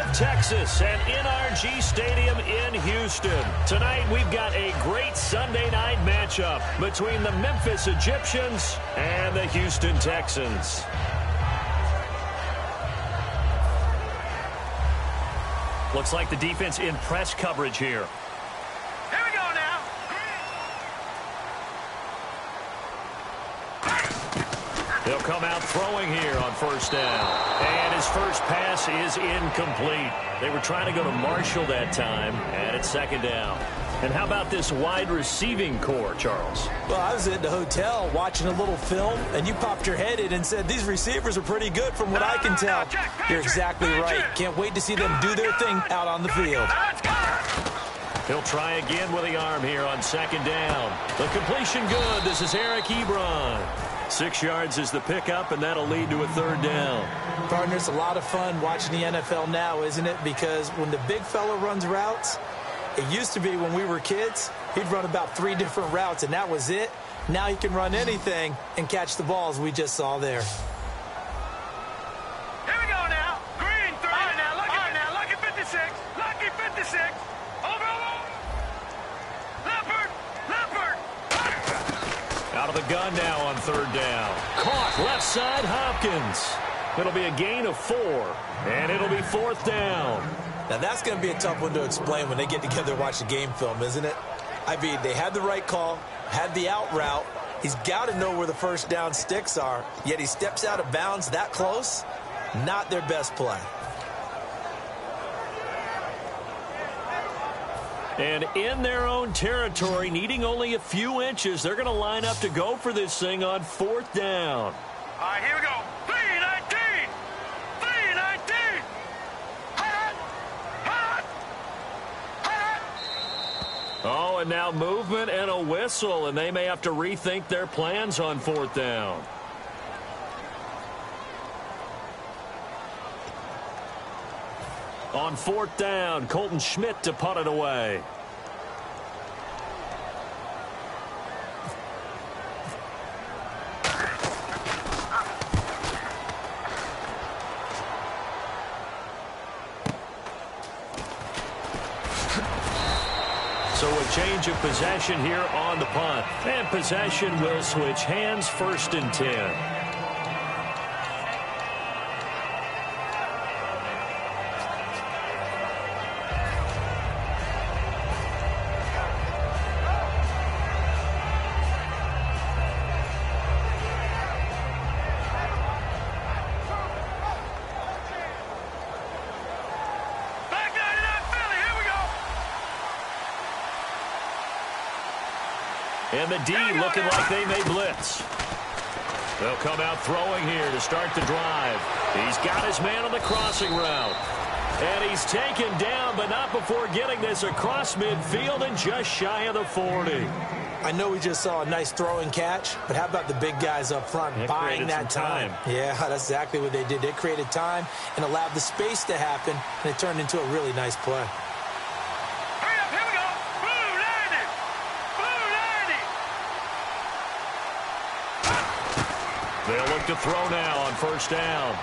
of Texas and NRG Stadium in Houston. Tonight we've got a great Sunday night matchup between the Memphis Egyptians and the Houston Texans. Looks like the defense in press coverage here. Here we go now. He'll come out throwing here on first down. And his first pass is incomplete. They were trying to go to Marshall that time, and it's second down. And how about this wide receiving core, Charles? Well, I was at the hotel watching a little film, and you popped your head in and said, these receivers are pretty good from what I can tell. You're exactly right. Can't wait to see them do their thing out on the field. He'll try again with the arm here on second down. The completion good. This is Eric Ebron. 6 yards is the pickup, and that'll lead to a third down. Partner, it's a lot of fun watching the NFL now, isn't it? Because when the big fella runs routes, it used to be when we were kids, he'd run about 3 different routes, and that was it. Now he can run anything and catch the balls we just saw there. Here we go now. Green 3. All right, now, lucky 56. Lucky 56. Over. Leopard. Out of the gun now on third down. Caught left side, Hopkins. It'll be a gain of 4, and it'll be fourth down. Now, that's going to be a tough one to explain when they get together and watch the game film, isn't it? I mean, they had the right call, had the out route. He's got to know where the first down sticks are, yet he steps out of bounds that close. Not their best play. And in their own territory, needing only a few inches, they're going to line up to go for this thing on fourth down. All right, here we go. 3-19. 3-19. Oh, and now movement and a whistle, and they may have to rethink their plans on fourth down. On fourth down, Colton Schmidt to punt it away. So a change of possession here on the punt. And possession will switch hands, first and 10. And the D looking like they may blitz. They'll come out throwing here to start the drive. He's got his man on the crossing route. And he's taken down, but not before getting this across midfield and just shy of the 40. I know we just saw a nice throwing catch, but how about the big guys up front buying that time? Yeah, that's exactly what they did. They created time and allowed the space to happen, and it turned into a really nice play. They'll look to throw now on first down.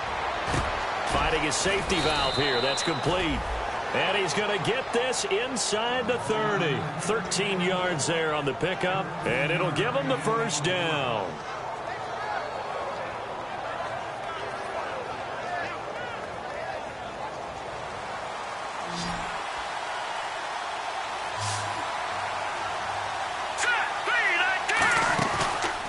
Finding his safety valve here. That's complete. And he's going to get this inside the 30. 13 yards there on the pickup. And it'll give him the first down.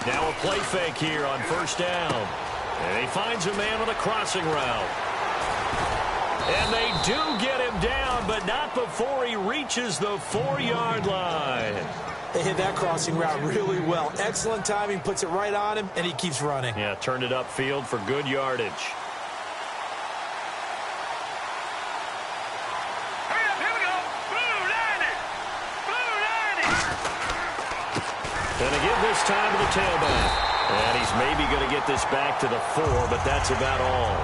Now a play fake here on first down. And he finds a man on the crossing route. And they do get him down, but not before he reaches the 4-yard line. They hit that crossing route really well. Excellent timing, puts it right on him, and he keeps running. Yeah, turned it upfield for good yardage. And they give this time to the tailback. And he's maybe going to get this back to the 4, but that's about all.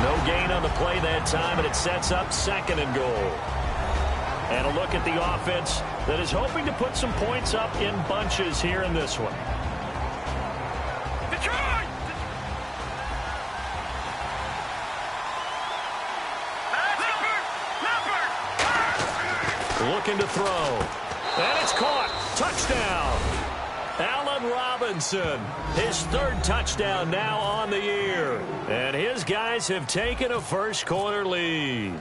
No gain on the play that time, and it sets up second and goal. And a look at the offense that is hoping to put some points up in bunches here in this one. Detroit! Looking to throw. And it's caught. Touchdown. Allen Robinson, his third touchdown now on the year. And his guys have taken a first-quarter lead.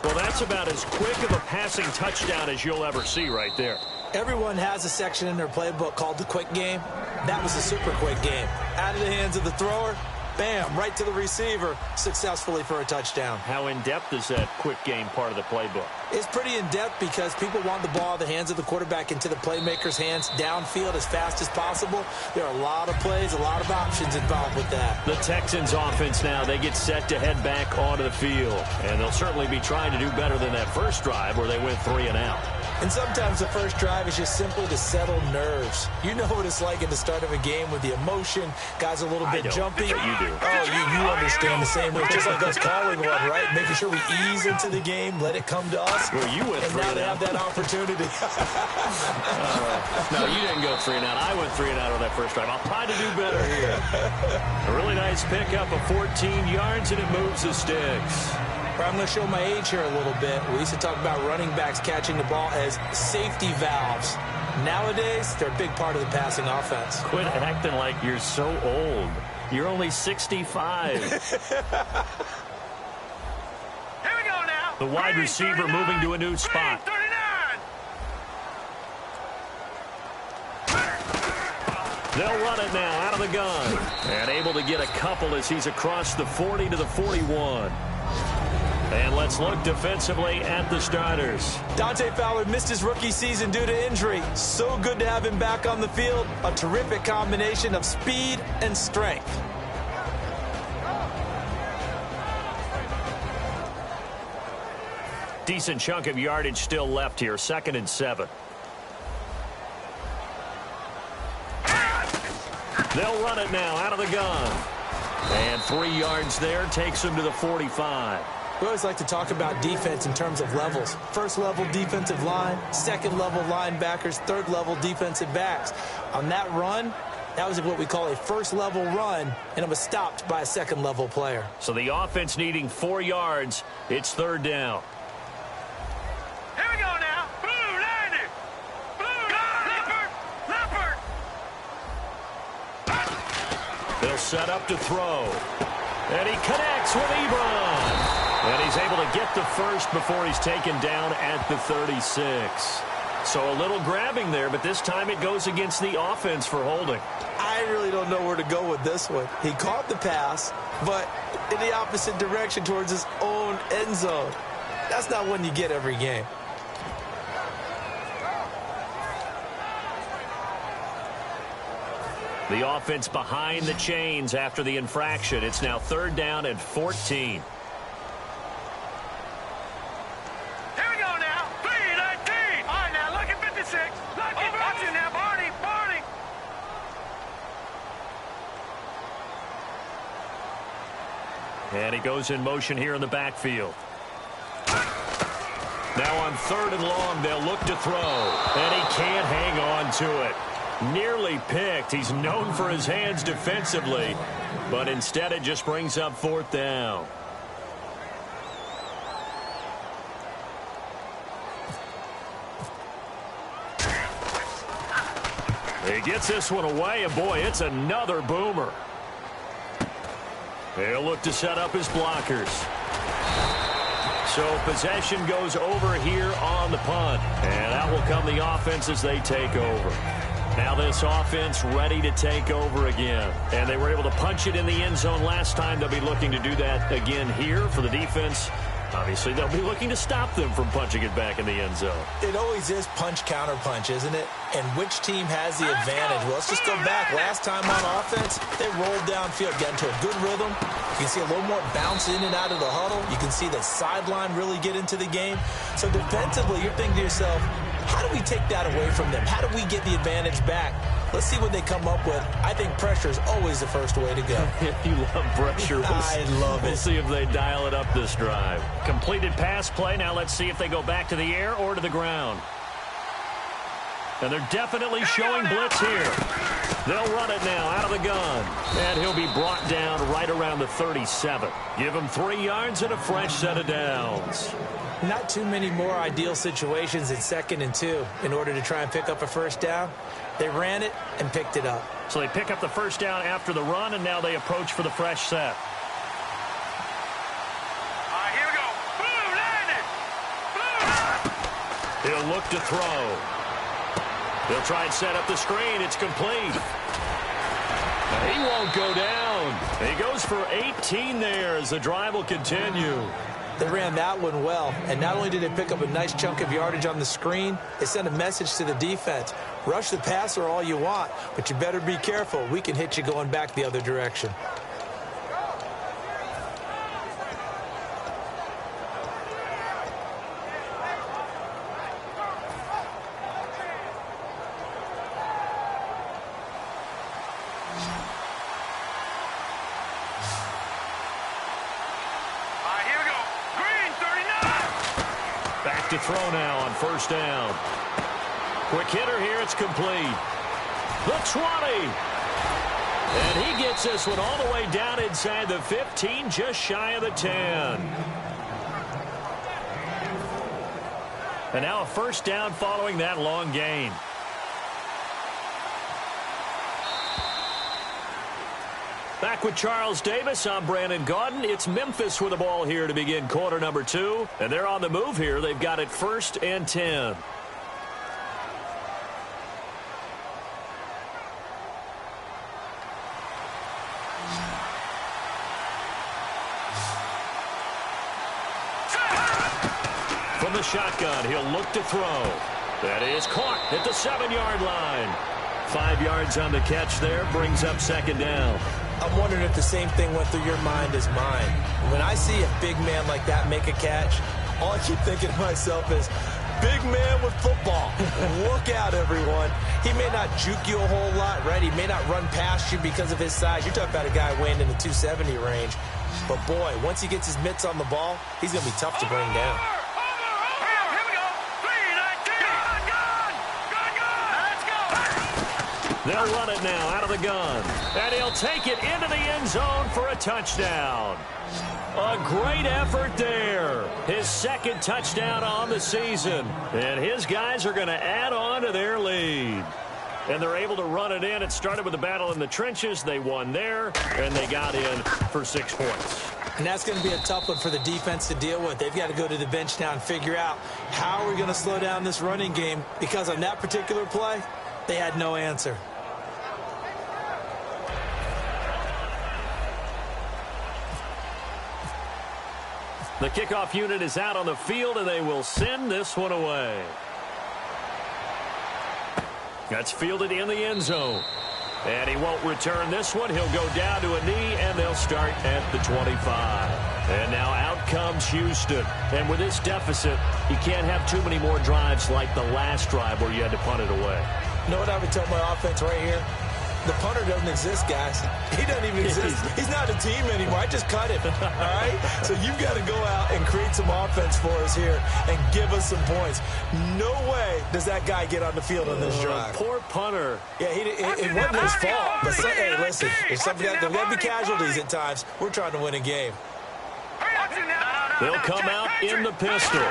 Well, that's about as quick of a passing touchdown as you'll ever see right there. Everyone has a section in their playbook called the quick game. That was a super quick game. Out of the hands of the thrower, bam, right to the receiver, successfully for a touchdown. How in-depth is that quick game part of the playbook? It's pretty in-depth because people want the ball in the hands of the quarterback into the playmaker's hands downfield as fast as possible. There are a lot of plays, a lot of options involved with that. The Texans offense now, they get set to head back onto the field. And they'll certainly be trying to do better than that first drive where they went 3 and out. And sometimes the first drive is just simply to settle nerves. You know what it's like at the start of a game with the emotion. Guys a little bit jumpy. But you do. Oh, you understand the same way. Just like us calling one, right? Making sure we ease into the game, let it come to us. Well, you went 3 and now they and have that opportunity. No, you didn't go 3 and out. I went 3 and out on that first drive. I'll try to do better here. A really nice pickup of 14 yards, and it moves the sticks. I'm going to show my age here a little bit. We used to talk about running backs catching the ball as safety valves. Nowadays, they're a big part of the passing offense. Quit acting like you're so old. You're only 65. Here we go now. The wide receiver moving to a new spot. 39. They'll run it now out of the gun. And able to get a couple as he's across the 40 to the 41. And let's look defensively at the starters. Dante Fowler missed his rookie season due to injury. So good to have him back on the field. A terrific combination of speed and strength. Decent chunk of yardage still left here. 2nd and 7. They'll run it now out of the gun. And 3 yards there takes him to the 45. We always like to talk about defense in terms of levels. First level defensive line, second level linebackers, third level defensive backs. On that run, that was what we call a first level run, and it was stopped by a second level player. So the offense needing 4 yards. It's 3rd down. Here we go now. Blue 90. Blue Leopard. They'll set up to throw. And he connects with Ebron. And he's able to get the first before he's taken down at the 36. So a little grabbing there, but this time it goes against the offense for holding. I really don't know where to go with this one. He caught the pass, but in the opposite direction towards his own end zone. That's not one you get every game. The offense behind the chains after the infraction. It's now 3rd down and 14. And he goes in motion here in the backfield. Now on 3rd and long, they'll look to throw. And he can't hang on to it. Nearly picked. He's known for his hands defensively. But instead it just brings up 4th down. He gets this one away, and boy, it's another boomer. He'll look to set up his blockers. So possession goes over here on the punt. And out will come the offense as they take over. Now this offense ready to take over again. And they were able to punch it in the end zone last time. They'll be looking to do that again here for the defense. Obviously, they'll be looking to stop them from punching it back in the end zone. It always is punch-counter-punch, isn't it? And which team has the advantage? Well, let's just go back. Last time on offense, they rolled downfield, got into a good rhythm. You can see a little more bounce in and out of the huddle. You can see the sideline really get into the game. So defensively, you're thinking to yourself, how do we take that away from them? How do we get the advantage back? Let's see what they come up with. I think pressure is always the first way to go. You love pressure. I love it. We'll see if they dial it up this drive. Completed pass play. Now let's see if they go back to the air or to the ground. And they're definitely showing blitz here. They'll run it now out of the gun. And he'll be brought down right around the 37. Give him 3 yards and a fresh set of downs. Not too many more ideal situations in 2nd and 2 in order to try and pick up a first down. They ran it and picked it up. So they pick up the first down after the run, and now they approach for the fresh set. All right, here we go. Blue, landed. Blue. He'll look to throw. He'll try and set up the screen. It's complete. He won't go down. He goes for 18 there as the drive will continue. They ran that one well, and not only did they pick up a nice chunk of yardage on the screen, they sent a message to the defense. Rush the passer all you want, but you better be careful. We can hit you going back the other direction. To throw now on first down. Quick hitter here. It's complete. The 20. And he gets this one all the way down inside the 15, just shy of the 10. And now a first down following that long gain. Back with Charles Davis, I'm Brandon Gaudin. It's Memphis with the ball here to begin quarter number 2. And they're on the move here. They've got it 1st and 10. From the shotgun, he'll look to throw. That is caught at the 7-yard line. 5 yards on the catch there, brings up 2nd down. I'm wondering if the same thing went through your mind as mine. When I see a big man like that make a catch, all I keep thinking to myself is, big man with football. Look out, everyone. He may not juke you a whole lot, right? He may not run past you because of his size. You're talking about a guy weighing in the 270 range. But, boy, once he gets his mitts on the ball, he's going to be tough to bring down. They'll run it now out of the gun. And he'll take it into the end zone for a touchdown. A great effort there. His 2nd touchdown on the season. And his guys are going to add on to their lead. And they're able to run it in. It started with a battle in the trenches. They won there, and they got in for 6 points. And that's going to be a tough one for the defense to deal with. They've got to go to the bench now and figure out how are we going to slow down this running game, because on that particular play, they had no answer. The kickoff unit is out on the field, and they will send this one away. That's fielded in the end zone. And he won't return this one. He'll go down to a knee, and they'll start at the 25. And now out comes Houston. And with this deficit, you can't have too many more drives like the last drive where you had to punt it away. You know what I would tell my offense right here? The punter doesn't exist, guys. He doesn't even exist. He's not a team anymore. I just cut him, all right? So you've got to go out and create some offense for us here and give us some points. No way does that guy get on the field on this drive. Poor punter. Yeah, it wasn't his fault. But hey, listen, there's got to be casualties at times. We're trying to win a game. They'll come out in the pistol.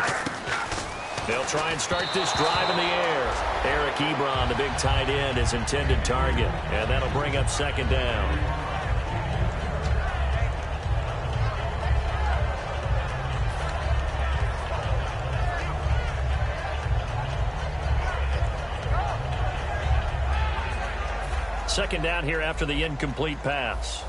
They'll try and start this drive in the air. Eric Ebron, the big tight end, is intended target. And that'll bring up 2nd down. Second down here after the incomplete pass.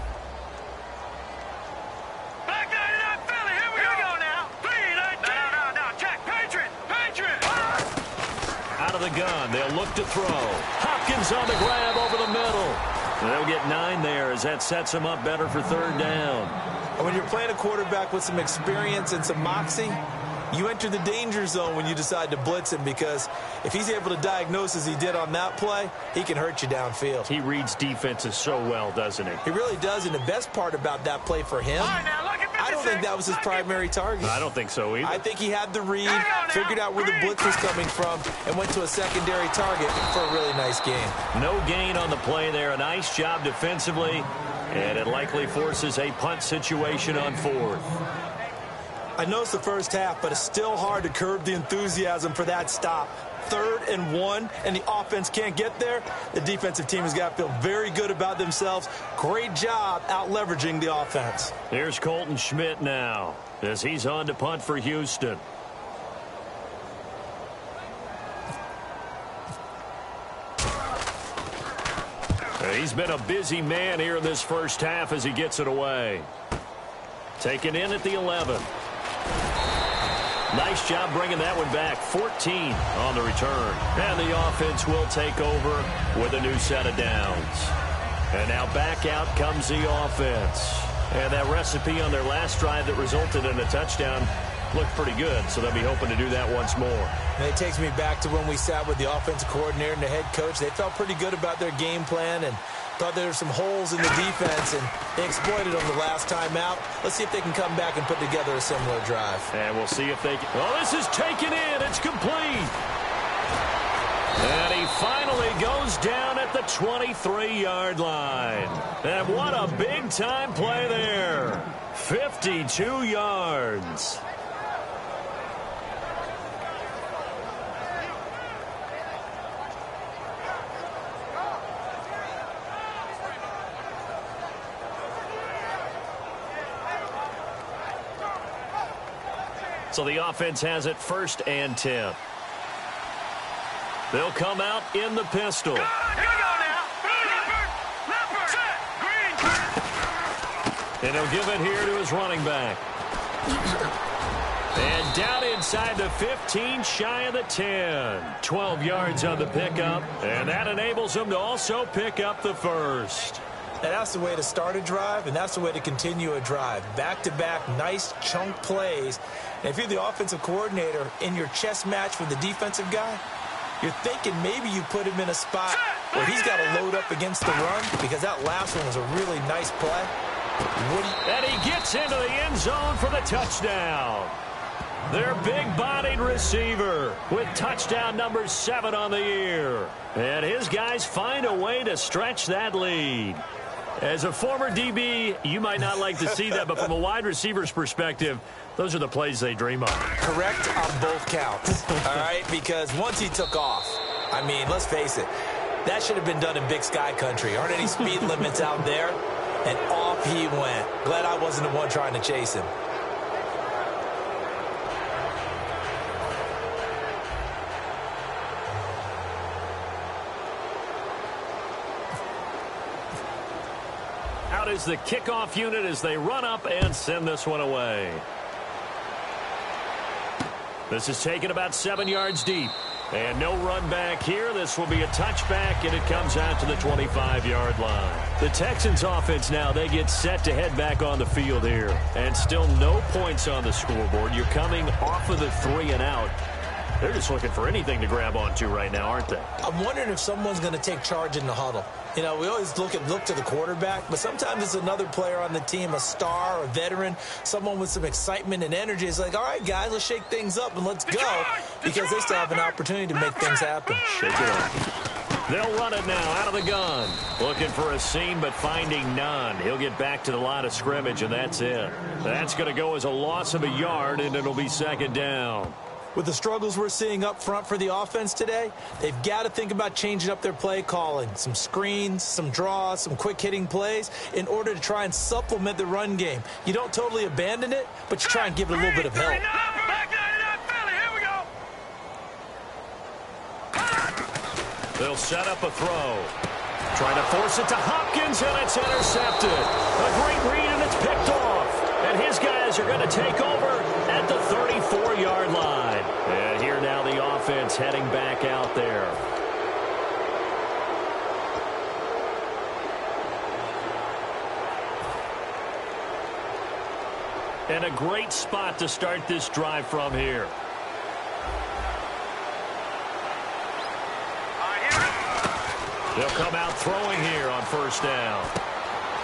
The gun. They'll look to throw. Hopkins on the grab over the middle. They'll get 9 there as that sets them up better for 3rd down. And when you're playing a quarterback with some experience and some moxie, you enter the danger zone when you decide to blitz him, because if he's able to diagnose as he did on that play, he can hurt you downfield. He reads defenses so well, doesn't he? He really does, and the best part about that play for him, I don't think that was his primary target. I don't think so either. I think he had the read, figured out where the blitz was coming from, and went to a secondary target for a really nice game. No gain on the play there. A nice job defensively, and it likely forces a punt situation on fourth. I know it's the first half, but it's still hard to curb the enthusiasm for that stop. 3rd and 1, and the offense can't get there. The defensive team has got to feel very good about themselves. Great job out-leveraging the offense. Here's Colton Schmidt now as he's on to punt for Houston. He's been a busy man here in this first half as he gets it away. Taken in at the 11. Nice job bringing that one back. 14 on the return. And the offense will take over with a new set of downs. And now back out comes the offense. And that recipe on their last drive that resulted in a touchdown looked pretty good, so they'll be hoping to do that once more. And it takes me back to when we sat with the offensive coordinator and the head coach. They felt pretty good about their game plan and thought there were some holes in the defense, and they exploited them the last time out. Let's see if they can come back and put together a similar drive. And we'll see if they can. Oh, this is taken in. It's complete. And he finally goes down at the 23-yard line. And what a big-time play there. 52 yards. So the offense has it 1st and 10. They'll come out in the pistol. Here we go now. Leopard. Set. Green. And he'll give it here to his running back. And down inside the 15, shy of the 10. 12 yards on the pickup. And that enables him to also pick up the first. And that's the way to start a drive, and that's the way to continue a drive. Back-to-back, nice chunk plays. And if you're the offensive coordinator in your chess match with the defensive guy, you're thinking maybe you put him in a spot where he's got to load up against the run, because that last one was a really nice play. And he gets into the end zone for the touchdown. Their big-bodied receiver with touchdown number 7 on the year. And his guys find a way to stretch that lead. As a former DB, you might not like to see that, but from a wide receiver's perspective, those are the plays they dream of. Correct on both counts, all right? Because once he took off, I mean, let's face it, that should have been done in Big Sky Country. Aren't any speed limits out there? And off he went. Glad I wasn't the one trying to chase him. Out is the kickoff unit as they run up and send this one away. This is taken about 7 yards deep. And no run back here. This will be a touchback, and it comes out to the 25-yard line. The Texans offense now, they get set to head back on the field here. And still no points on the scoreboard. You're coming off of the 3 and out. They're just looking for anything to grab onto right now, aren't they? I'm wondering if someone's going to take charge in the huddle. You know, we always look to the quarterback, but sometimes it's another player on the team, a star, a veteran, someone with some excitement and energy. It's like, all right, guys, let's shake things up and let's go, because they still have an opportunity to make things happen. Shake it up. They'll run it now out of the gun. Looking for a seam, but finding none. He'll get back to the line of scrimmage, and that's it. That's going to go as a loss of a yard, and it'll be 2nd down. With the struggles we're seeing up front for the offense today, they've got to think about changing up their play calling. Some screens, some draws, some quick-hitting plays in order to try and supplement the run game. You don't totally abandon it, but you try and give it a little bit of help. They'll set up a throw. Trying to force it to Hopkins, and it's intercepted. A great read, and it's picked off. And his guys are going to take over at the 34-yard line. And here now the offense heading back out there. And a great spot to start this drive from here. They'll come out throwing here on 1st down.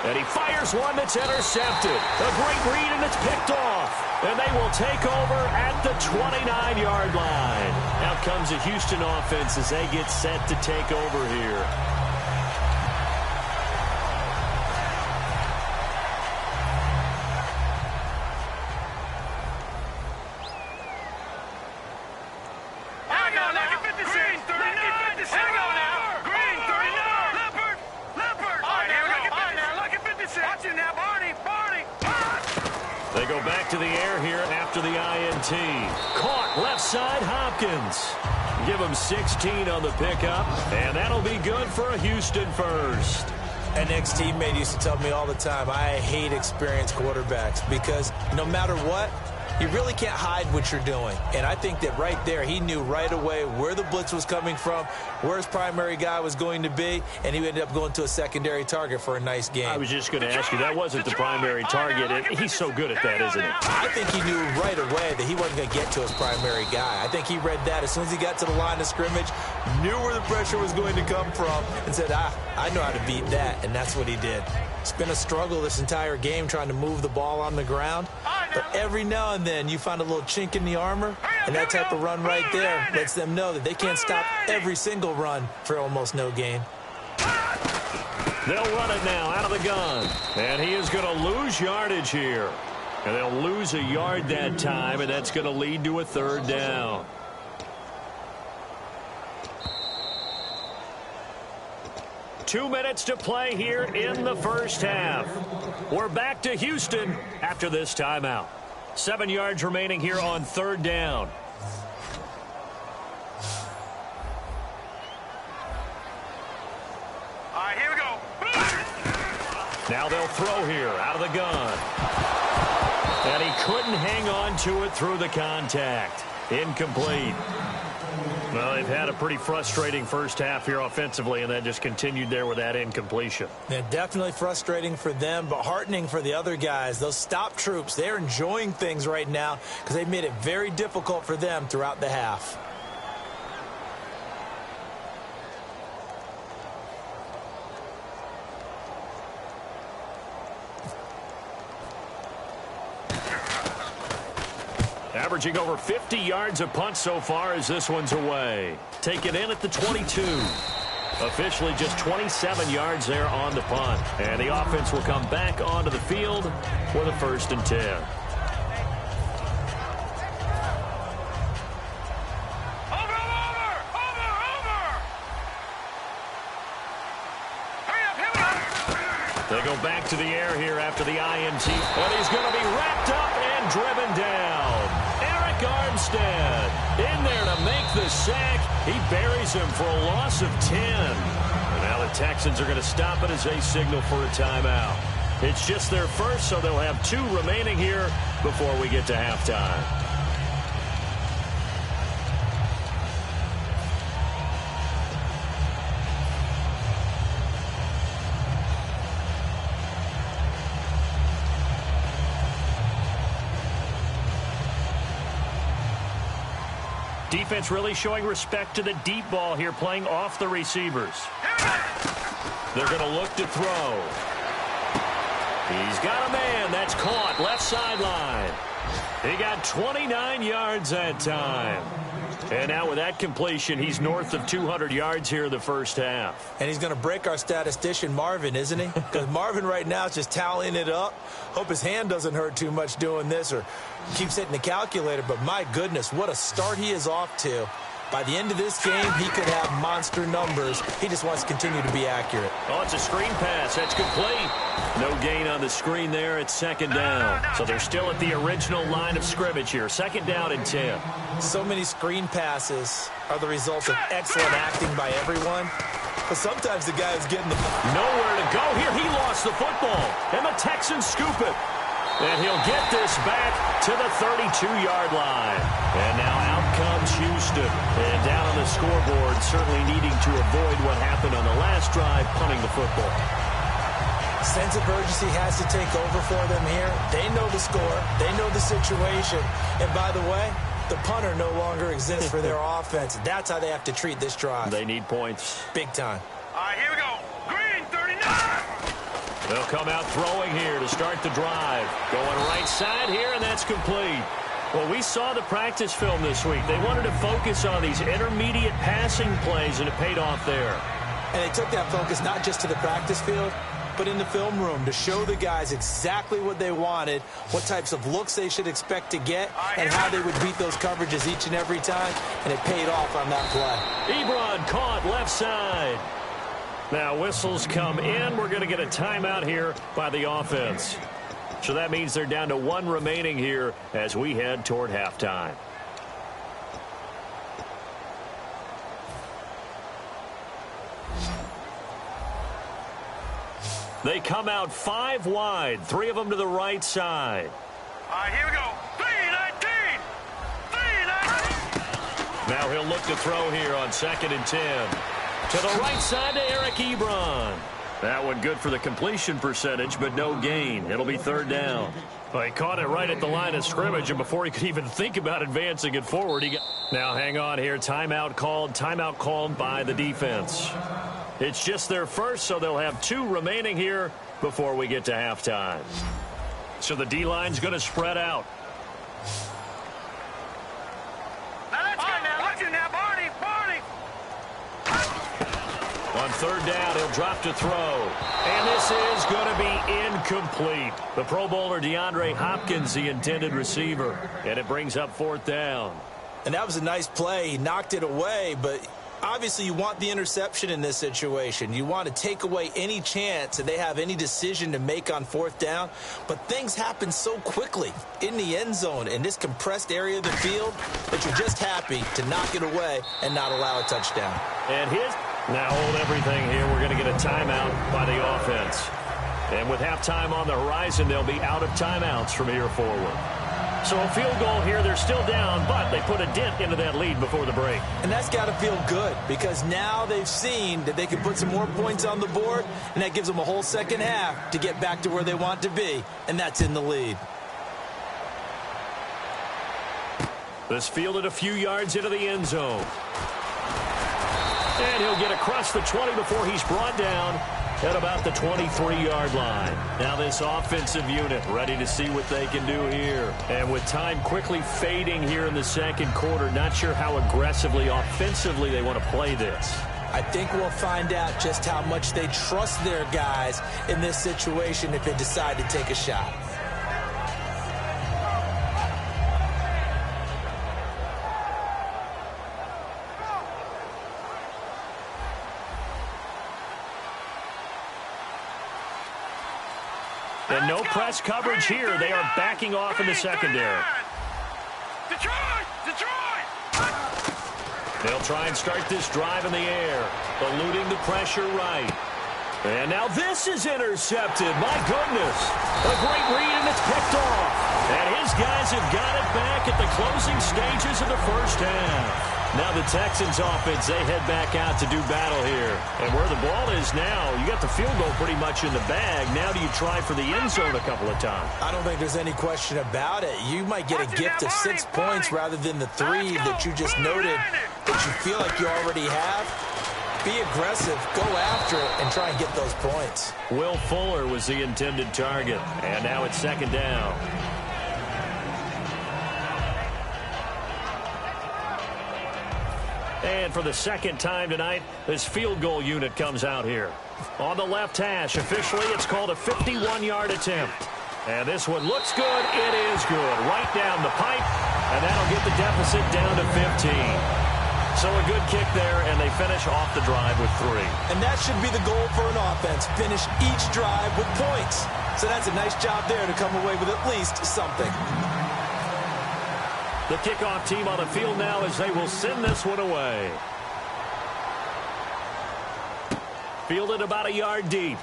And he fires one that's intercepted. A great read, and it's picked off. And they will take over at the 29-yard line. Out comes the Houston offense as they get set to take over here. They go back to the air here after the INT. Caught left side, Hopkins. Give him 16 on the pickup, and that'll be good for a Houston first. An ex-teammate used to tell me all the time, I hate experienced quarterbacks because no matter what, you really can't hide what you're doing. And I think that right there, he knew right away where the blitz was coming from, where his primary guy was going to be, and he ended up going to a secondary target for a nice game. I was just going to ask you, that wasn't the primary target. He's so good at that, isn't he? I think he knew right away that he wasn't going to get to his primary guy. I think he read that as soon as he got to the line of scrimmage, knew where the pressure was going to come from, and said, I know how to beat that, and that's what he did. It's been a struggle this entire game trying to move the ball on the ground. But every now and then you find a little chink in the armor, and that type of run right there lets them know that they can't stop every single run for almost no gain. They'll run it now out of the gun. And he is going to lose yardage here. And they'll lose a yard that time, and that's going to lead to a third down. Two minutes to play here in the first half. We're back to Houston after this timeout. 7 yards remaining here on third down. All right, here we go. Now they'll throw here out of the gun. And he couldn't hang on to it through the contact. Incomplete. Well, they've had a pretty frustrating first half here offensively, and that just continued there with that incompletion. Yeah, definitely frustrating for them, but heartening for the other guys. Those stop troops, they're enjoying things right now because they've made it very difficult for them throughout the half. Averaging over 50 yards a punt so far as this one's away. Taken in at the 22. Officially just 27 yards there on the punt. And the offense will come back onto the field for the 1st and 10. Over! Hurry up, here we go. They go back to the air here after the INT. And he's going to be wrapped up and driven down. Armstead in there to make the sack. He buries him for a loss of 10. And now the Texans are going to stop it as they signal for a timeout. It's just their first, so they'll have 2 remaining here before we get to halftime. Defense really showing respect to the deep ball here, playing off the receivers. They're going to look to throw. He's got a man. That's caught. Left sideline. He got 29 yards that time. And now with that completion, he's north of 200 yards here in the first half. And he's going to break our statistician, Marvin, isn't he? Because Marvin right now is just tallying it up. Hope his hand doesn't hurt too much doing this or keeps hitting the calculator. But my goodness, what a start he is off to. By the end of this game, he could have monster numbers. He just wants to continue to be accurate. Oh, it's a screen pass. That's complete. No gain on the screen there. It's 2nd down. So they're still at the original line of scrimmage here. 2nd down and 10. So many screen passes are the result of excellent acting by everyone. But sometimes the guy is getting the... Nowhere to go here. He lost the football. And the Texans scoop it. And he'll get this back to the 32-yard line. And now out comes Houston. And down on the scoreboard, certainly needing to avoid what happened on the last drive, punting the football. Sense of urgency has to take over for them here. They know the score. They know the situation. And by the way, the punter no longer exists for their offense. That's how they have to treat this drive. They need points. Big time. All right, here we go. Green, 39. They'll come out throwing here to start the drive. Going right side here, and that's complete. Well, we saw the practice film this week. They wanted to focus on these intermediate passing plays, and it paid off there. And they took that focus not just to the practice field, but in the film room to show the guys exactly what they wanted, what types of looks they should expect to get, and how they would beat those coverages each and every time, and it paid off on that play. Ebron caught left side. Now whistles come in. We're going to get a timeout here by the offense. So that means they're down to one remaining here as we head toward halftime. They come out 5 wide, 3 of them to the right side. All right, here we go. 3-19. 3-19. Now he'll look to throw here on 2nd and 10. To the right side to Eric Ebron. That one good for the completion percentage, but no gain. It'll be 3rd down. Well, he caught it right at the line of scrimmage, and before he could even think about advancing it forward, he got... Now hang on here. Timeout called by the defense. It's just their first, so they'll have 2 remaining here before we get to halftime. So the D-line's going to spread out. Now let's go now. Look at now, Barney. On 3rd down, he'll drop to throw. And this is going to be incomplete. The Pro Bowler DeAndre Hopkins, the intended receiver. And it brings up 4th down. And that was a nice play. He knocked it away, but obviously you want the interception in this situation. You want to take away any chance that they have any decision to make on 4th down. But things happen so quickly in the end zone in this compressed area of the field that you're just happy to knock it away and not allow a touchdown. And now hold everything here. We're going to get a timeout by the offense. And with halftime on the horizon, they'll be out of timeouts from here forward. So a field goal here, they're still down, but they put a dent into that lead before the break. And that's got to feel good because now they've seen that they can put some more points on the board, and that gives them a whole second half to get back to where they want to be, and that's in the lead. This fielded a few yards into the end zone. And he'll get across the 20 before he's brought down at about the 23-yard line. Now this offensive unit ready to see what they can do here. And with time quickly fading here in the 2nd quarter, not sure how aggressively, offensively they want to play this. I think we'll find out just how much they trust their guys in this situation if they decide to take a shot. And no press coverage here. They are backing off in the secondary. Detroit! They'll try and start this drive in the air, eluding the pressure right. And now this is intercepted. My goodness. A great read, and it's picked off. And his guys have got it back at the closing stages of the first half. Now the Texans offense, they head back out to do battle here. And where the ball is now, you got the field goal pretty much in the bag. Now do you try for the end zone a couple of times? I don't think there's any question about it. You might get a gift of 6 points rather than the 3 that you just noted that you feel like you already have. Be aggressive, go after it, and try and get those points. Will Fuller was the intended target. And now it's 2nd down. And for the 2nd time tonight, this field goal unit comes out here. On the left hash, officially it's called a 51-yard attempt. And this one looks good. It is good. Right down the pipe. And that'll get the deficit down to 15. So a good kick there, and they finish off the drive with 3. And that should be the goal for an offense. Finish each drive with points. So that's a nice job there to come away with at least something. The kickoff team on the field now as they will send this one away. Fielded about a yard deep.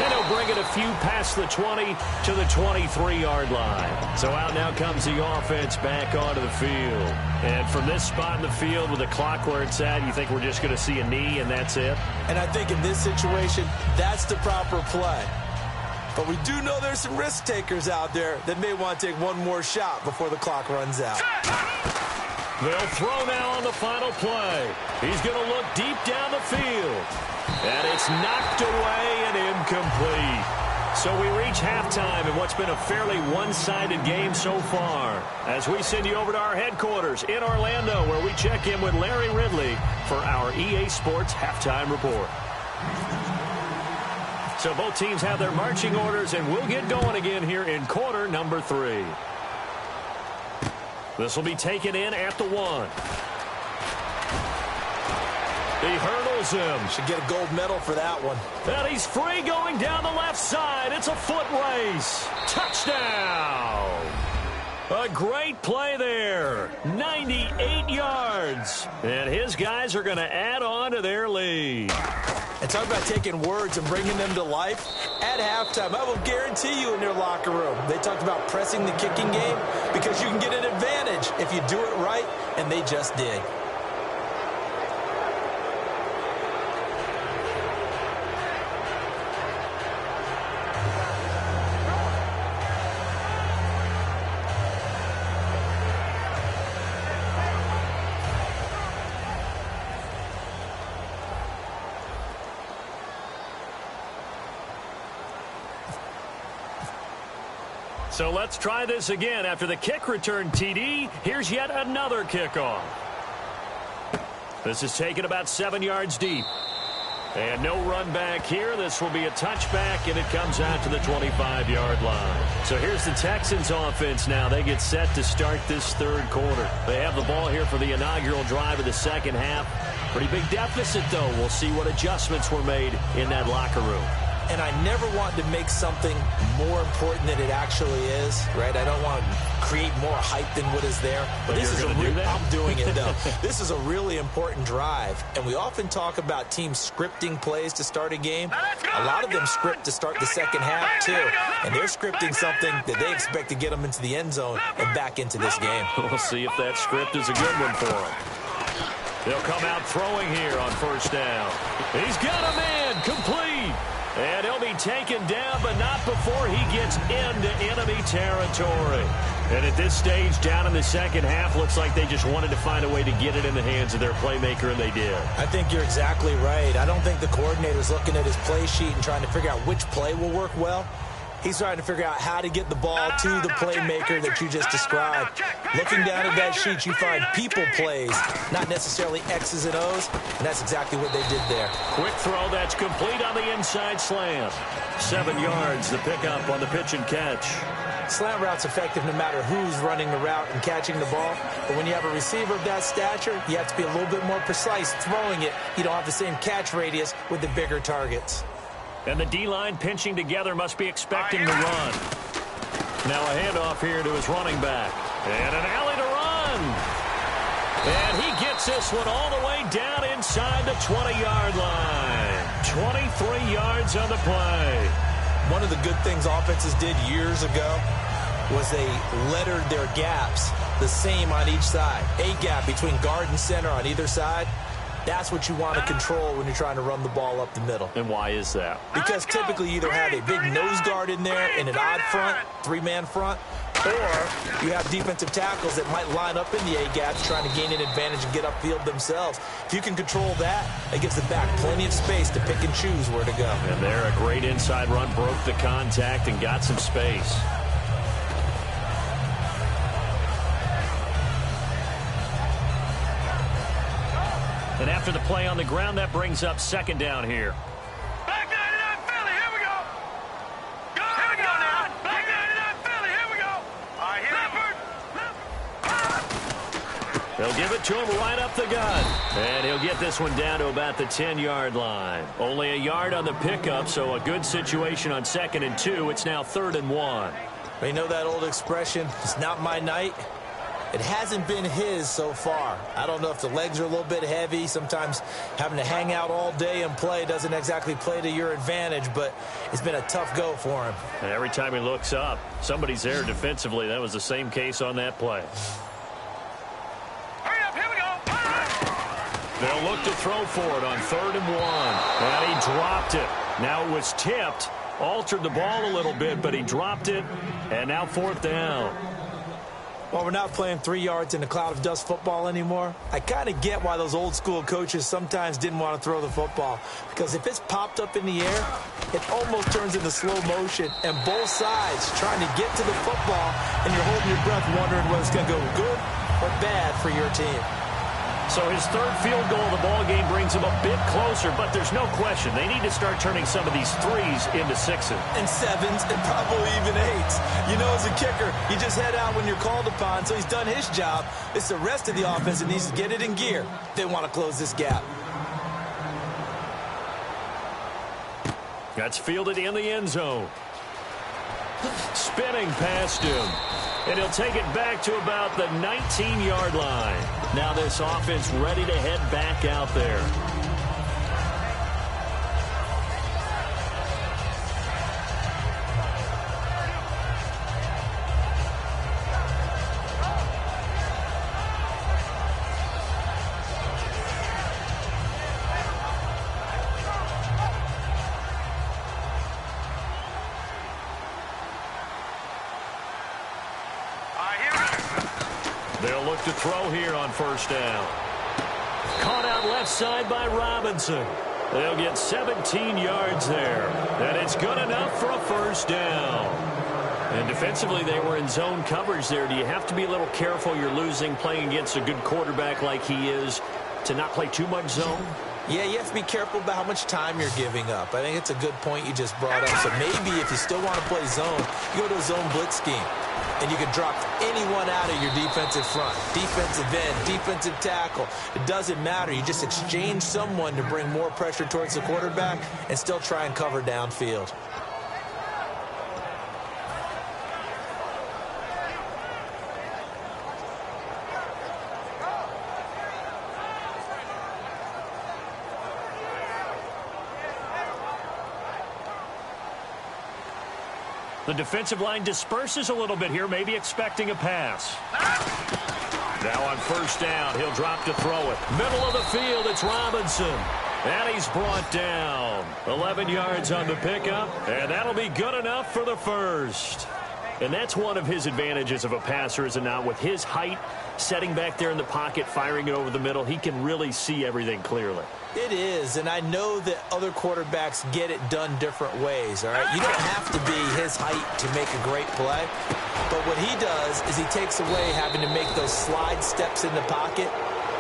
And he'll bring it a few past the 20 to the 23-yard line. So out now comes the offense back onto the field. And from this spot in the field with the clock where it's at, you think we're just going to see a knee and that's it? And I think in this situation, that's the proper play. But we do know there's some risk takers out there that may want to take one more shot before the clock runs out. They'll throw now on the final play. He's going to look deep down the field. And it's knocked away and incomplete. So we reach halftime in what's been a fairly one-sided game so far. As we send you over to our headquarters in Orlando, where we check in with Larry Ridley for our EA Sports Halftime Report. So both teams have their marching orders, and we'll get going again here in quarter number 3. This will be taken in at the 1. He hurdles him. Should get a gold medal for that one. And he's free going down the left side. It's a foot race. Touchdown. A great play there. 98 yards. And his guys are going to add on to their lead. And talk about taking words and bringing them to life. At halftime, I will guarantee you in their locker room, they talked about pressing the kicking game because you can get an advantage if you do it right, and they just did. So let's try this again. After the kick return TD, here's yet another kickoff. This is taken about 7 yards deep. And no run back here. This will be a touchback, and it comes out to the 25-yard line. So here's the Texans offense now. They get set to start this third quarter. They have the ball here for the inaugural drive of the second half. Pretty big deficit, though. We'll see what adjustments were made in that locker room. And I never want to make something more important than it actually is, right? I don't want to create more hype than what is there. But this is I'm doing it, though. This is a really important drive. And we often talk about teams scripting plays to start a game. A lot of them script to start the second half, too. And they're scripting something that they expect to get them into the end zone and back into this game. We'll see if that script is a good one for them. They'll come out throwing here on first down. He's got a man complete. And he'll be taken down, but not before he gets into enemy territory. And at this stage, down in the second half, looks like they just wanted to find a way to get it in the hands of their playmaker, and they did. I think you're exactly right. I don't think the coordinator's looking at his play sheet and trying to figure out which play will work well. He's trying to figure out how to get the ball to the playmaker that you just described. Looking down at that sheet, you find people plays, not necessarily X's and O's, and that's exactly what they did there. Quick throw that's complete on the inside slant. 7 yards, the pickup on the pitch and catch. Slant route's effective no matter who's running the route and catching the ball. But when you have a receiver of that stature, you have to be a little bit more precise throwing it. You don't have the same catch radius with the bigger targets. And the D-line pinching together must be expecting the run. Now a handoff here to his running back. And an alley to run. And he gets this one all the way down inside the 20-yard line. 23 yards on the play. One of the good things offenses did years ago was they lettered their gaps the same on each side. A gap between guard and center on either side. That's what you want to control when you're trying to run the ball up the middle. And why is that? Because typically you either have a big nose guard in there and an odd front, 3-man front, or you have defensive tackles that might line up in the A-gaps trying to gain an advantage and get upfield themselves. If you can control that, it gives the back plenty of space to pick and choose where to go. And there, a great inside run, broke the contact and got some space. And after the play on the ground, that brings up second down here. Back 99 Philly, here we go. Here we go now. Back 99 Philly, here we go. All right, here. They'll give it to him right up the gut. And he'll get this one down to about the 10-yard line. Only a yard on the pickup, so a good situation on 2nd and 2. It's now 3rd and 1. You know that old expression, it's not my night? It hasn't been his so far. I don't know if the legs are a little bit heavy. Sometimes having to hang out all day and play doesn't exactly play to your advantage, but it's been a tough go for him. And every time he looks up, somebody's there defensively. That was the same case on that play. Hurry up, here we go. They'll look to throw for it on 3rd and 1. And he dropped it. Now it was tipped. Altered the ball a little bit, but he dropped it. And now 4th down. Well, we're not playing 3 yards in a cloud of dust football anymore. I kind of get why those old school coaches sometimes didn't want to throw the football. Because if it's popped up in the air, it almost turns into slow motion. And both sides trying to get to the football, and you're holding your breath wondering whether it's going to go good or bad for your team. So his third field goal of the ball game brings him a bit closer, but there's no question they need to start turning some of these threes into sixes. And sevens, and probably even eights. You know, as a kicker, you just head out when you're called upon, so he's done his job. It's the rest of the offense that needs to get it in gear. They want to close this gap. That's fielded in the end zone. Spinning past him. And he'll take it back to about the 19-yard line. Now this offense ready to head back out there. They'll look to throw here on first down. Caught out left side by Robinson. They'll get 17 yards there. And it's good enough for a first down. And defensively, they were in zone coverage there. Do you have to be a little careful you're losing playing against a good quarterback like he is to not play too much zone? Yeah, you have to be careful about how much time you're giving up. I think it's a good point you just brought up. So maybe if you still want to play zone, you go to a zone blitz scheme. And you can drop anyone out of your defensive front. Defensive end, defensive tackle. It doesn't matter. You just exchange someone to bring more pressure towards the quarterback and still try and cover downfield. The defensive line disperses a little bit here, maybe expecting a pass. Now on first down, he'll drop to throw it. Middle of the field, it's Robinson. And he's brought down. 11 yards on the pickup, and that'll be good enough for the first. And that's one of his advantages of a passer, is it not? With his height, setting back there in the pocket, firing it over the middle, he can really see everything clearly. It is, and I know that other quarterbacks get it done different ways, all right? You don't have to be his height to make a great play, but what he does is he takes away having to make those slide steps in the pocket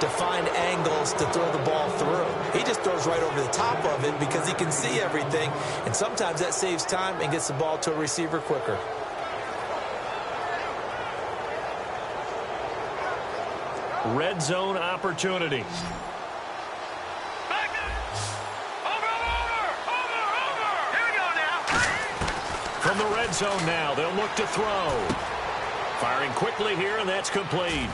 to find angles to throw the ball through. He just throws right over the top of it because he can see everything, and sometimes that saves time and gets the ball to a receiver quicker. Red zone opportunity. From the red zone now, they'll look to throw. Firing quickly here, and that's complete.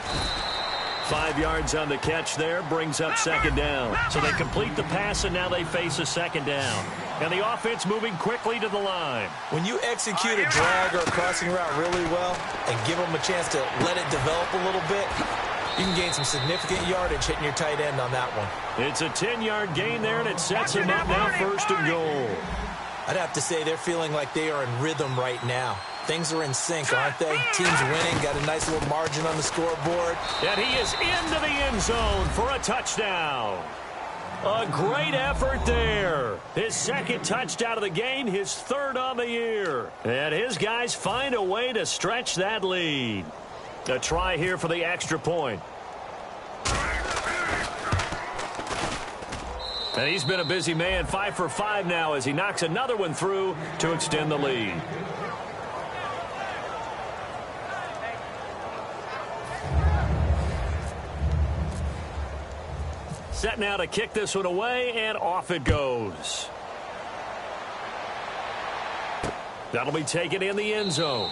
5 yards on the catch there, brings up second down. So they complete the pass, and now they face a second down. And the offense moving quickly to the line. When you execute a drag or a crossing route really well and give them a chance to let it develop a little bit, you can gain some significant yardage hitting your tight end on that one. It's a 10-yard gain there, and it sets him up now first and goal. I'd have to say they're feeling like they are in rhythm right now. Things are in sync, aren't they? Team's winning, got a nice little margin on the scoreboard. And he is into the end zone for a touchdown. A great effort there. His second touchdown of the game, his third on the year. And his guys find a way to stretch that lead. A try here for the extra point. And he's been a busy man, 5 for 5 now as he knocks another one through to extend the lead. Set now to kick this one away, and off it goes. That'll be taken in the end zone.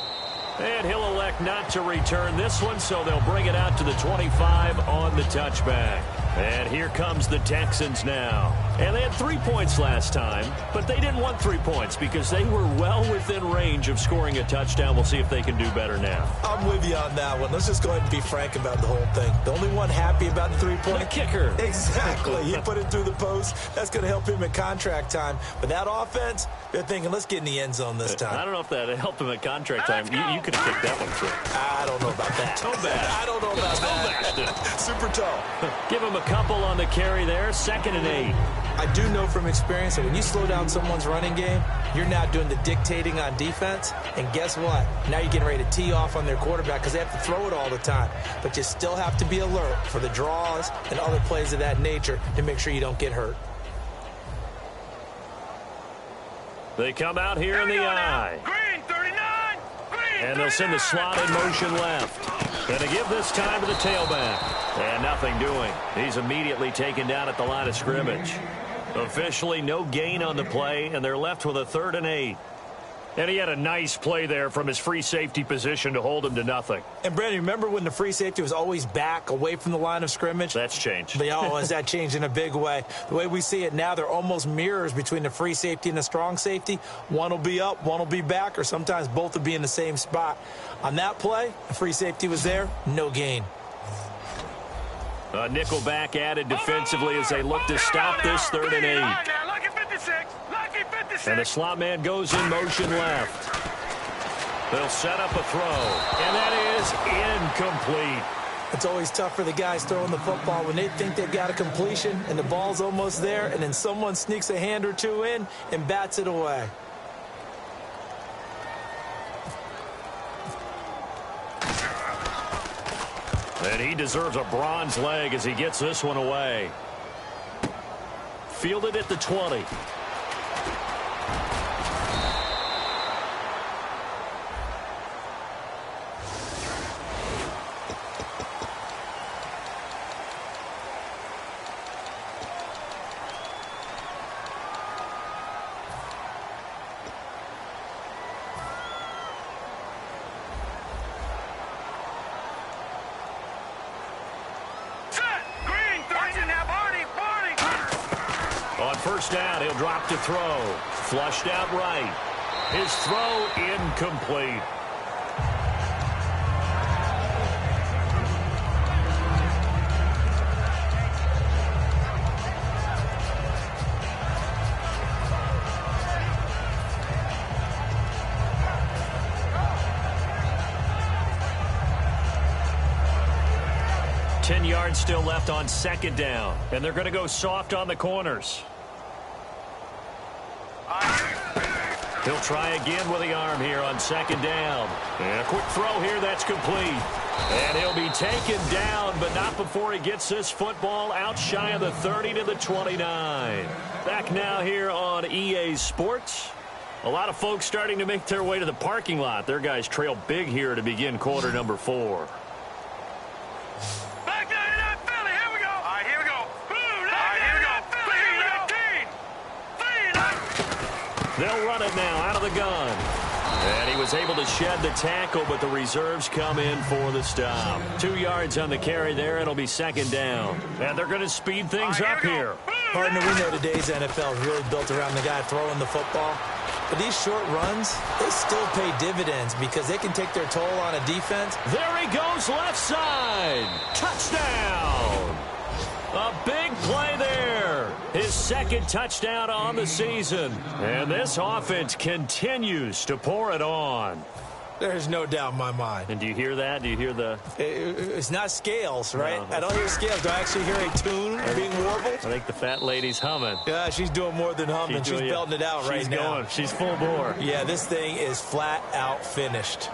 And he'll elect not to return this one, so they'll bring it out to the 25 on the touchback. And here comes the Texans now. And they had 3 points last time, but they didn't want 3 points because they were well within range of scoring a touchdown. We'll see if they can do better now. I'm with you on that one. Let's just go ahead and be frank about the whole thing. The only one happy about the 3-point? The kicker. Exactly. He put it through the post. That's going to help him in contract time. But that offense, they're thinking, let's get in the end zone this time. I don't know if that helped him at contract time. You could have kicked that one through. I don't know about that. I don't know about that. Super tall. Give him a couple on the carry there. 2nd and 8. I do know from experience that when you slow down someone's running game, you're now doing the dictating on defense. And guess what? Now you're getting ready to tee off on their quarterback because they have to throw it all the time. But you still have to be alert for the draws and other plays of that nature to make sure you don't get hurt. They come out here in the eye. Green, 39. Green, And they'll send the slot in motion left. Going to give this time to the tailback. And nothing doing. He's immediately taken down at the line of scrimmage. Officially no gain on the play, and they're left with a 3rd and 8. And he had a nice play there from his free safety position to hold him to nothing. And, Brandon, remember when the free safety was always back away from the line of scrimmage? That's changed. But, has that changed in a big way? The way we see it now, they're almost mirrors between the free safety and the strong safety. One will be up, one will be back, or sometimes both will be in the same spot. On that play, the free safety was there, no gain. A nickel back added defensively as they look to stop this 3rd and 8. Lucky 56. Lucky 56. And the slot man goes in motion left. They'll set up a throw, and that is incomplete. It's always tough for the guys throwing the football when they think they've got a completion and the ball's almost there, and then someone sneaks a hand or two in and bats it away. And he deserves a bronze leg as he gets this one away. Fielded at the 20. First down, he'll drop to throw. Flushed out right. His throw incomplete. Yards still left on 2nd down, and they're going to go soft on the corners. He'll try again with the arm here on 2nd down. And a quick throw here that's complete. And he'll be taken down, but not before he gets this football out shy of the 30 to the 29. Back now here on EA Sports. A lot of folks starting to make their way to the parking lot. Their guys trail big here to begin quarter number 4. They'll run it now out of the gun. And he was able to shed the tackle, but the reserves come in for the stop. 2 yards on the carry there. It'll be 2nd down. And they're going to speed things up here. Partner, we know today's NFL is really built around the guy throwing the football. But these short runs, they still pay dividends because they can take their toll on a defense. There he goes, left side. Touchdown. A big play there. His 2nd touchdown on the season. And this offense continues to pour it on. There's no doubt in my mind. And do you hear that? Do you hear the... It's not scales, right? No, I don't hear scales. Do I actually hear a tune being warbled? I think the fat lady's humming. Yeah, she's doing more than humming. She's belting it out right now. She's full bore. Yeah, this thing is flat out finished.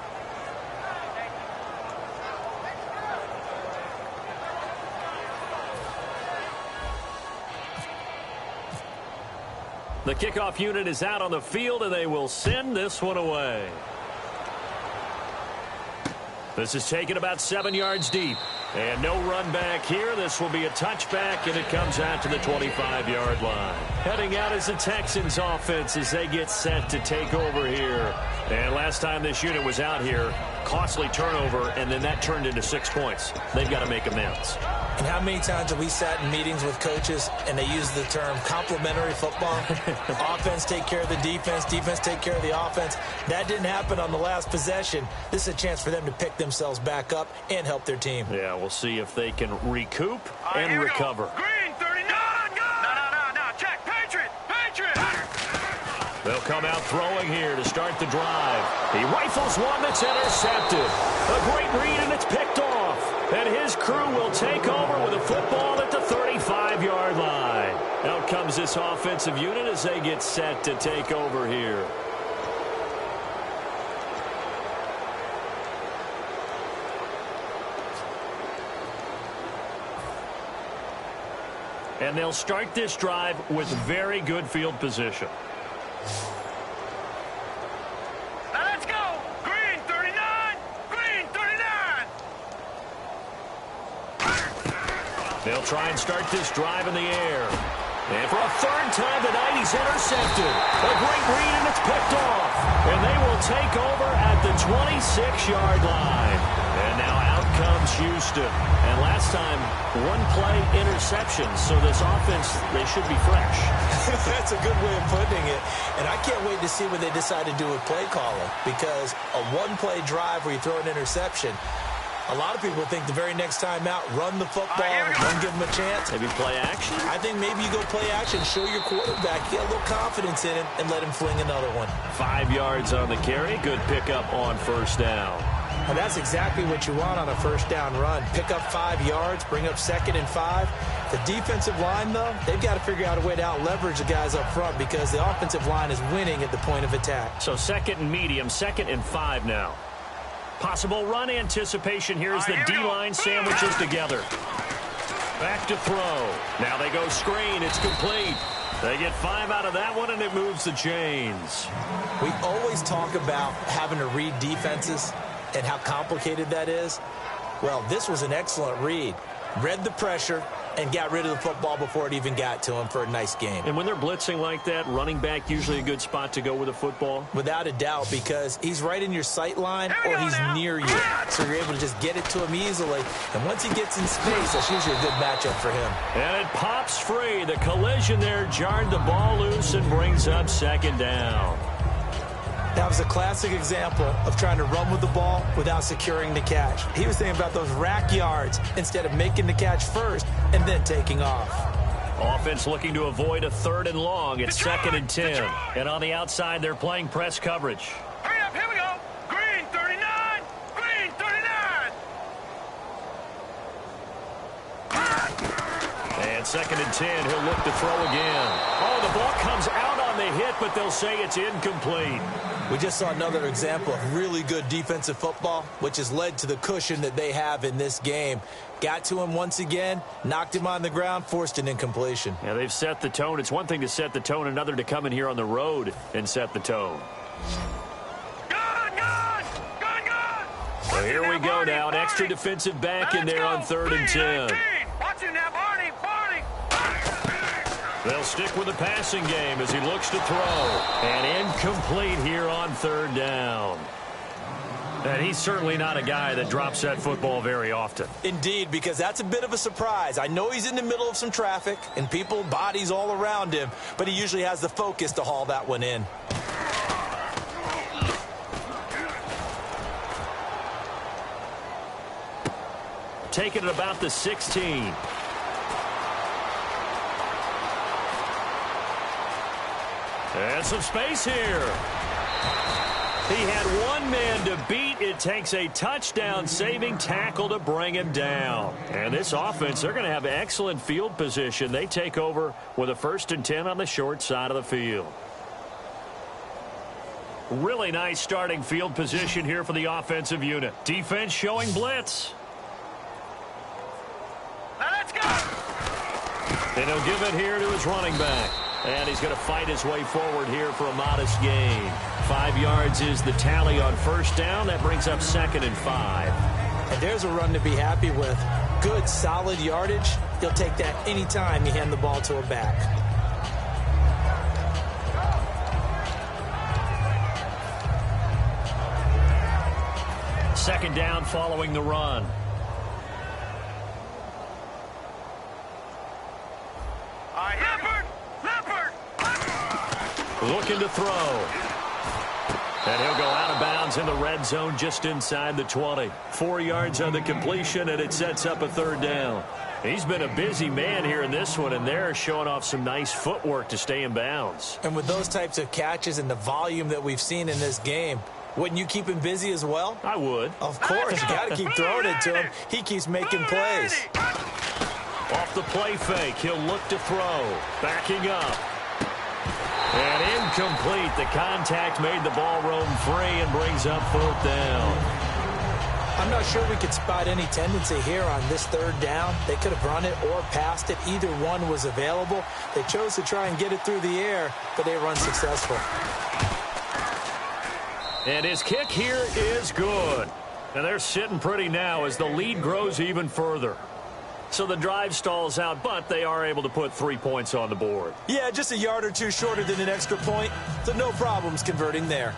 The kickoff unit is out on the field, and they will send this one away. This is taken about 7 yards deep. And no run back here. This will be a touchback, and it comes out to the 25-yard line. Heading out is the Texans offense as they get set to take over here. And last time this unit was out here, costly turnover, and then that turned into 6 points. They've got to make amends. And how many times have we sat in meetings with coaches and they use the term complementary football? Offense take care of the defense, defense take care of the offense. That didn't happen on the last possession. This is a chance for them to pick themselves back up and help their team. Yeah, we'll see if they can recoup and recover. Green, 39. No. Check. Patriot. They'll come out throwing here to start the drive. He rifles one that's intercepted. A great read, and it's picked off. And his crew will take over with a football at the 35-yard line. Out comes this offensive unit as they get set to take over here. And they'll start this drive with very good field position. Now let's go. Green, 39. They'll try and start this drive in the air. And for a third time tonight, he's intercepted. A great read, and it's picked off. And they will take over at the 26-yard line. And now out comes Houston. And last time, one-play interception. So this offense, they should be fresh. That's a good way of putting it. And I can't wait to see what they decide to do with play calling. Because a one-play drive where you throw an interception, a lot of people think the very next time out, run the football, don't give them a chance. Maybe play action? I think maybe you go play action, show your quarterback, get a little confidence in him, and let him fling another one. 5 yards on the carry. Good pickup on first down. And that's exactly what you want on a first down run. Pick up 5 yards, bring up 2nd and 5. The defensive line, though, they've got to figure out a way to out-leverage the guys up front because the offensive line is winning at the point of attack. So 2nd and medium, 2nd and 5 now. Possible run anticipation here as the D-line sandwiches together. Back to throw. Now they go screen. It's complete. They get 5 out of that one, and it moves the chains. We always talk about having to read defenses and how complicated that is. Well, this was an excellent read. Read the pressure and got rid of the football before it even got to him for a nice game. And when they're blitzing like that, running back usually a good spot to go with a football? Without a doubt, because he's right in your sight line or he's near you. So you're able to just get it to him easily. And once he gets in space, that's usually a good matchup for him. And it pops free. The collision there jarred the ball loose and brings up 2nd down. That was a classic example of trying to run with the ball without securing the catch. He was thinking about those rack yards instead of making the catch first and then taking off. Offense looking to avoid a 3rd and long. It's 2nd and 10. And on the outside, they're playing press coverage. Hurry up, here we go. Green, 39. Green, 39. And 2nd and 10, he'll look to throw again. Oh, the ball comes out on the hit, but they'll say it's incomplete. We just saw another example of really good defensive football, which has led to the cushion that they have in this game. Got to him once again, knocked him on the ground, forced an incompletion. Yeah, they've set the tone. It's one thing to set the tone, another to come in here on the road and set the tone. So here we go now. An extra defensive back in there on 3rd and 10. Watch him now, Barney. They'll stick with the passing game as he looks to throw. And incomplete here on 3rd down. And he's certainly not a guy that drops that football very often. Indeed, because that's a bit of a surprise. I know he's in the middle of some traffic and people, bodies all around him, but he usually has the focus to haul that one in. Taking it about the 16. And some space here. He had one man to beat. It takes a touchdown-saving tackle to bring him down. And this offense, they're going to have excellent field position. They take over with a 1st and 10 on the short side of the field. Really nice starting field position here for the offensive unit. Defense showing blitz. Now let's go. And he'll give it here to his running back. And he's going to fight his way forward here for a modest gain. 5 yards is the tally on 1st down. That brings up 2nd and 5. And there's a run to be happy with. Good, solid yardage. He'll take that anytime you hand the ball to a back. second down following the run. Looking to throw. And he'll go out of bounds in the red zone just inside the 20. 4 yards on the completion, and it sets up a third down. He's been a busy man here in this one, and they're showing off some nice footwork to stay in bounds. And with those types of catches and the volume that we've seen in this game, wouldn't you keep him busy as well? I would. Of course. You got to keep throwing it to him. He keeps making plays. Off the play fake, he'll look to throw. Backing up. And incomplete. The contact made the ball roam free and brings up fourth down. I'm not sure we could spot any tendency here on this third down. They could have run it or passed it. Either one was available. They chose to try and get it through the air, but they were unsuccessful. And his kick here is good. And they're sitting pretty now as the lead grows even further. So the drive stalls out, but they are able to put 3 points on the board. Yeah, just a yard or two shorter than an extra point, so no problems converting there.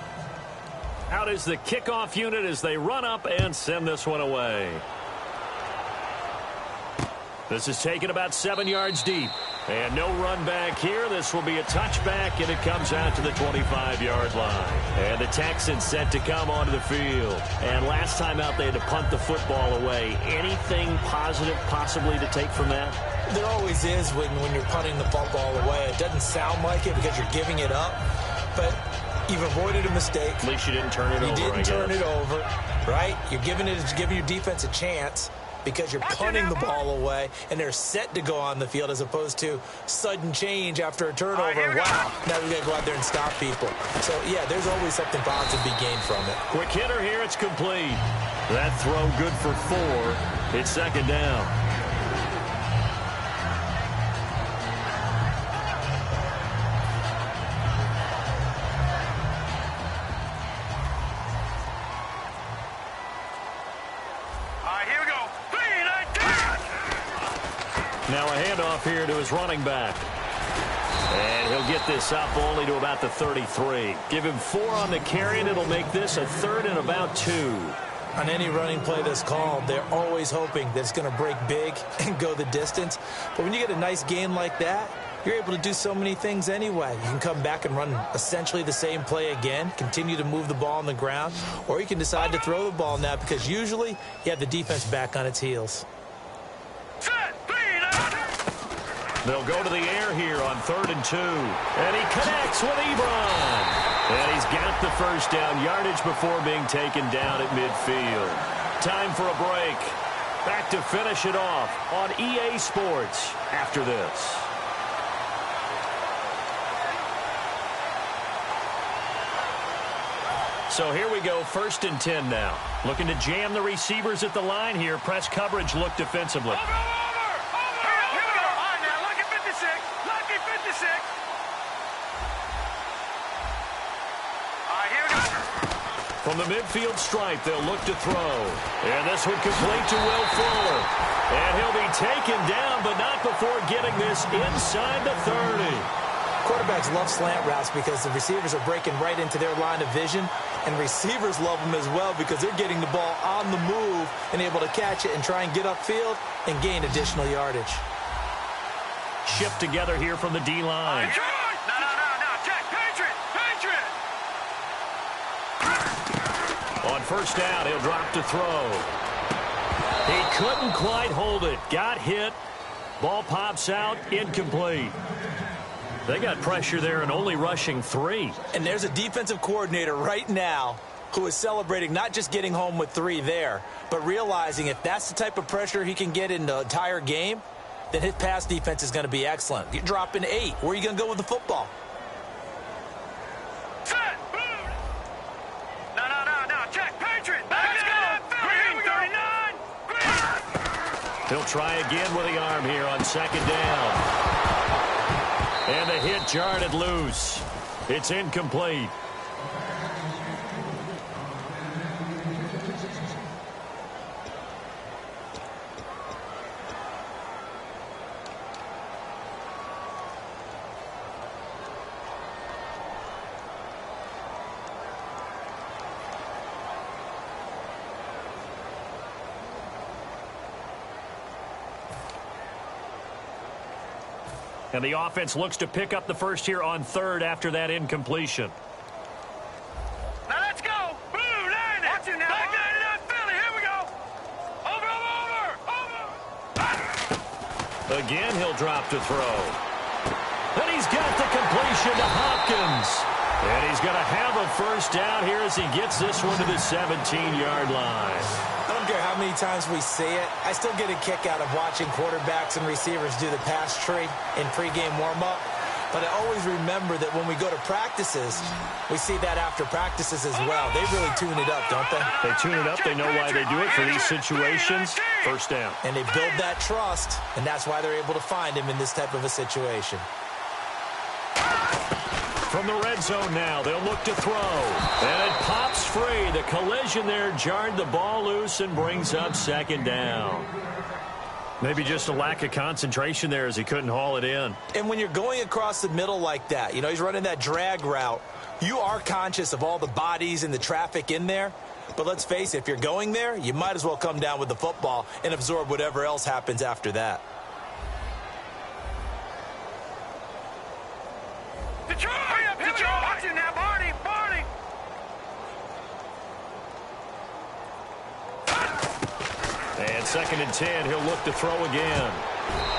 Out is the kickoff unit as they run up and send this one away. This is taken about 7 yards deep. And no run back here. This will be a touchback, and it comes out to the 25-yard line. And the Texans set to come onto the field. And last time out, they had to punt the football away. Anything positive possibly to take from that? There always is when you're punting the football away. It doesn't sound like it because you're giving it up, but you've avoided a mistake. At least you didn't turn it over, You didn't turn it over, right? You're giving your defense a chance because you're punting the ball away, and they're set to go on the field as opposed to sudden change after a turnover. Wow, now we've got to go out there and stop people. So, yeah, there's always something positive to be gained from it. Quick hitter here, it's complete. That throw good for 4. It's second down. Now a handoff here to his running back. And he'll get this up only to about the 33. Give him 4 on the carry, and it'll make this a third and about 2. On any running play that's called, they're always hoping that it's going to break big and go the distance. But when you get a nice game like that, you're able to do so many things anyway. You can come back and run essentially the same play again, continue to move the ball on the ground, or you can decide to throw the ball now because usually you have the defense back on its heels. They'll go to the air here on 3rd and 2. And he connects with Ebron. And he's got the first down yardage before being taken down at midfield. Time for a break. Back to finish it off on EA Sports after this. So here we go, 1st and 10 now. Looking to jam the receivers at the line here. Press coverage look defensively. From the midfield stripe, they'll look to throw. And this one complete to Will Fuller. And he'll be taken down, but not before getting this inside the 30. Quarterbacks love slant routes because the receivers are breaking right into their line of vision, and receivers love them as well because they're getting the ball on the move and able to catch it and try and get upfield and gain additional yardage. Shift together here from the D-line. On first down, he'll drop to throw. He couldn't quite hold it. Got hit. Ball pops out. Incomplete. They got pressure there and only rushing 3. And there's a defensive coordinator right now who is celebrating not just getting home with 3 there, but realizing if that's the type of pressure he can get in the entire game, then his pass defense is going to be excellent. You're dropping 8. Where are you going to go with the football? He'll try again with the arm here on second down. And the hit jarred it loose. It's incomplete. And the offense looks to pick up the first here on third after that incompletion. Now let's go. Blue line it. Watch it now. Back line it out, Philly. Here we go. Over. Again, he'll drop to throw. And he's got the completion to Hopkins. And he's going to have a first down here as he gets this one to the 17-yard line. I don't care how many times we see it. I still get a kick out of watching quarterbacks and receivers do the pass tree in pregame warm-up. But I always remember that when we go to practices, we see that after practices as well. They really tune it up, don't they? They tune it up. They know why they do it for these situations. First down. And they build that trust, and that's why they're able to find him in this type of a situation. From the red zone now, they'll look to throw. And it pops free. The collision there jarred the ball loose and brings up second down. Maybe just a lack of concentration there as he couldn't haul it in. And when you're going across the middle like that, you know, he's running that drag route, you are conscious of all the bodies and the traffic in there. But let's face it, if you're going there, you might as well come down with the football and absorb whatever else happens after that. Detroit! Watch it now, Barney! And 2nd and 10, he'll look to throw again.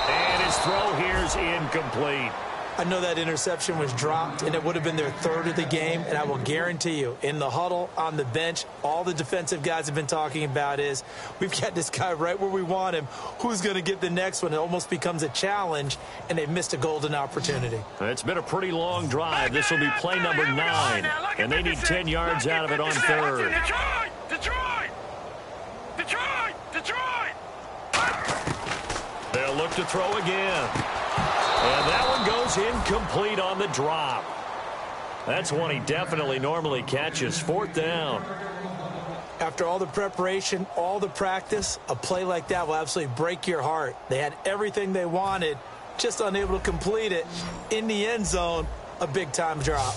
And his throw here's incomplete. I know that interception was dropped, and it would have been their third of the game. And I will guarantee you, in the huddle, on the bench, all the defensive guys have been talking about is, we've got this guy right where we want him. Who's going to get the next one? It almost becomes a challenge, and they've missed a golden opportunity. It's been a pretty long drive. This will be play number 9, and they need 10 yards out of it on third. Detroit! They'll look to throw again. And that one goes incomplete on the drop. That's one he definitely normally catches. 4th down. After all the preparation, all the practice, a play like that will absolutely break your heart. They had everything they wanted, just unable to complete it. In the end zone, a big-time drop.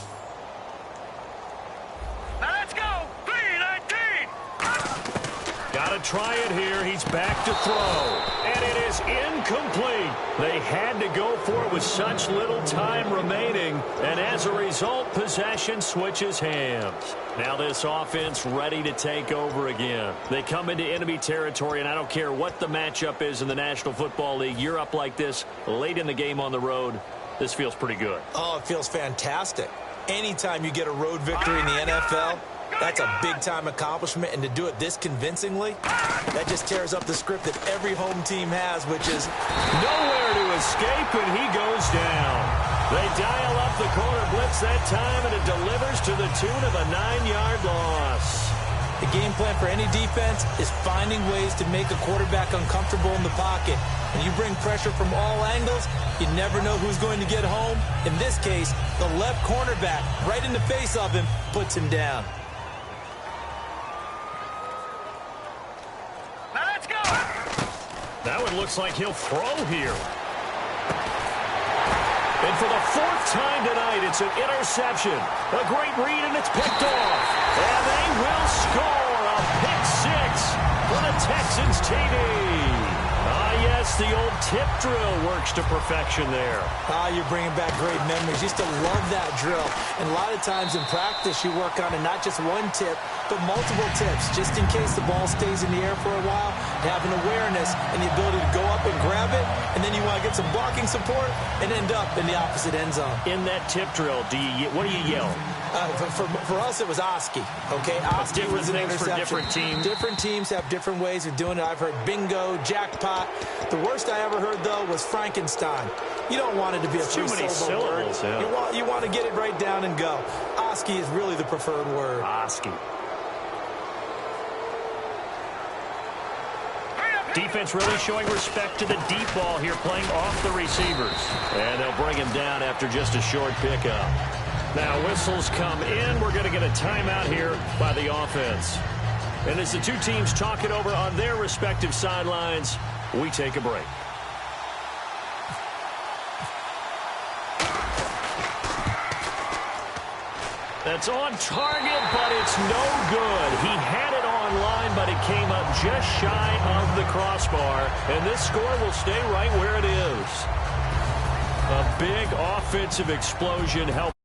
Now let's go. 3-19. Got to try it here. He's back to throw. And it is incomplete. They had to go for it with such little time remaining. And as a result, possession switches hands. Now this offense ready to take over again. They come into enemy territory, and I don't care what the matchup is in the National Football League. You're up like this late in the game on the road. This feels pretty good. Oh, it feels fantastic. Anytime you get a road victory in the NFL, that's a big-time accomplishment, and to do it this convincingly, that just tears up the script that every home team has, which is nowhere to escape, and he goes down. They dial up the corner blitz that time, and it delivers to the tune of a 9-yard loss. The game plan for any defense is finding ways to make a quarterback uncomfortable in the pocket. When you bring pressure from all angles, you never know who's going to get home. In this case, the left cornerback, right in the face of him, puts him down. That one looks like he'll throw here. And for the 4th time tonight, it's an interception. A great read, and it's picked off. And they will score a pick 6 for the Texans TD. Yes, the old tip drill works to perfection there. You're bringing back great memories. Used to love that drill. And a lot of times in practice, you work on it, not just one tip, but multiple tips, just in case the ball stays in the air for a while. Have an awareness and the ability to go up and grab it, and then you want to get some blocking support and end up in the opposite end zone. In that tip drill, what do you yell? For us, it was Oski. Okay, Oski was an interception. For different teams. Different teams have different ways of doing it. I've heard bingo, jackpot. The worst I ever heard, though, was Frankenstein. You don't want it to be a too many syllables. Yeah. You want to get it right down and go. Oski is really the preferred word. Oski. Defense really showing respect to the deep ball here, playing off the receivers. And they'll bring him down after just a short pickup. Now whistles come in. We're going to get a timeout here by the offense. And as the two teams talk it over on their respective sidelines, we take a break. That's on target, but it's no good. He had it on line, but it came up just shy of the crossbar. And this score will stay right where it is. A big offensive explosion helped.